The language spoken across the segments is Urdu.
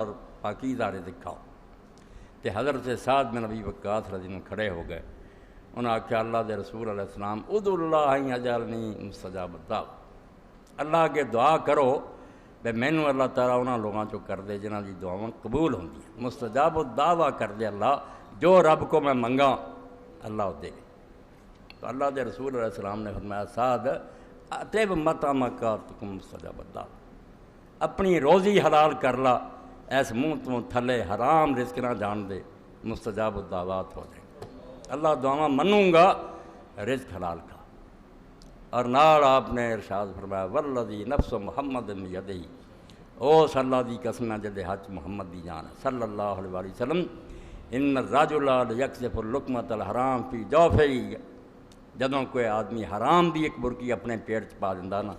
اور پاکیزہ رزق کھاؤ۔ تو حضرت سعد بن ابی وقاص رضی اللہ عنہ کھڑے ہو گئے، انہوں نے آخیا اللہ دے رسول علیہ السلام ادعو اللہ ان یجعلنی مستجاب الدعوۃ، اللہ کے دعا کرو بے مینوں اللہ تعالیٰ انہاں لوگاں چوں کر دے جنہاں دی دعاواں قبول ہوندی ہیں، مستجاب الدعوۃ کر دے اللہ، جو رب کو میں منگا اللہ دے۔ تو اللہ دے رسول علیہ السلام نے فرمایا سعد اطب مطعمک تکن مستجاب الدعوۃ، اپنی روزی حلال کر لا، ایس منہ تو تھلے حرام رزق نہ جان دے، مستجاب الدعوات ہو جائیں گے، اللہ دعاواں منوں گا، رزق حلال کھا۔ اور نال آپ نے ارشاد فرمایا والذی نفس محمد بیدہ، اس اللہ دی قسم ہے جدے ہاتھ محمد دی جان ہے صلی اللہ علیہ وآلہ وسلم، ان الرجل لیقذف اللقمۃ الحرام فی جوفہ، جدوں کوئی آدمی حرام دی ایک برکی اپنے پیٹ چ پا دیندا نا،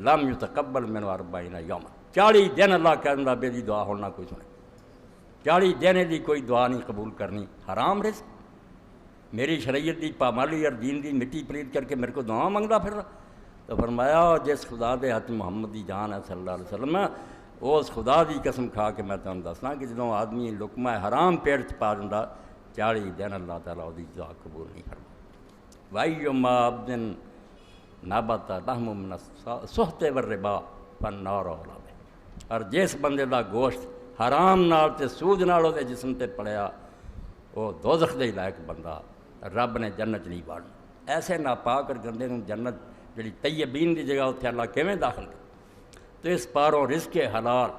لم یتقبل منہ 40 یوما، 40 دن اللہ کہہ دیندا بے دی دعا ہونا کوئی سنے، 40 دن دی کوئی دعا نہیں قبول کرنی، حرام رزق، میری شریعت دی پامالی اور دین دی مٹی پلید کر کے میرے کو دعا منگدا پھر رہا۔ تو فرمایا جس خدا دے ہاتھ محمد دی جان ہے صلی اللہ علیہ وسلم، اس خدا دی قسم کھا کے میں تمہیں دسنا کہ جدوں آدمی لقمہ حرام پیٹ چ پا دیندا 40 دن اللہ تعالیٰ دی دعا قبول نہیں فرما۔ وَأَيُّمَّا عَبْدٍ نَبَتَ لَحْمٌ مِّنَ السُّحْتِ وَالرِّبَا فَالنَّارُ أَوْلَىٰ بِهِ، اور جس بندے دا گوشت حرام نال تے سود نال دے جسم تے پڑیا وہ دوزخ دے لائق بندہ، رب نے جنت نہیں باڑنا۔ ایسے ناپاک اور گندے نوں جنت جڑی طیبین دی جگہ اتنے اللہ کیویں داخل کر، تو اس پاروں رزق حلال۔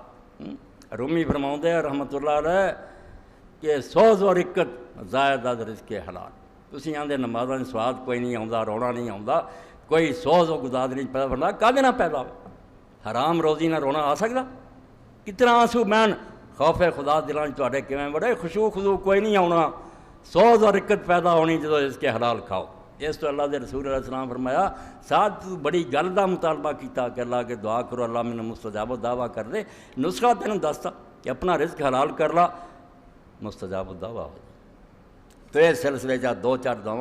رومی فرماؤندے ہیں رحمۃ اللہ علیہ کہ سوز و رکت زائد از رزق حلال، تسی آندے نمازاں دا سواد کوئی نہیں آوندا، رونا نہیں آوندا، کوئی سوز و گداد نہیں پیدا بندا، کدے نہ پیدا ہو؟ حرام روزی نہ رونا آ سکدا؟ کتنا آنسو مین خوف خدا دلاں وچ تہاڈے کیویں بڑے خشوع خضوع کوئی نہیں آونا، سوز اور رکت پیدا ہونی جدوں اس کے حلال کھاؤ۔ اس تو اللہ دے رسول علیہ السلام فرمایا سعد تو بڑی گل دا مطالبہ کیتا کہ اللہ کے دعا کرو اللہ مینوں مستجاب الدعویٰ کر دے، نسخہ تینوں دستا کہ اپنا رزق حلال کر لا، مستجاب الدعویٰ ہو جائے۔ تو اس سلسلے 2-4 دعاواں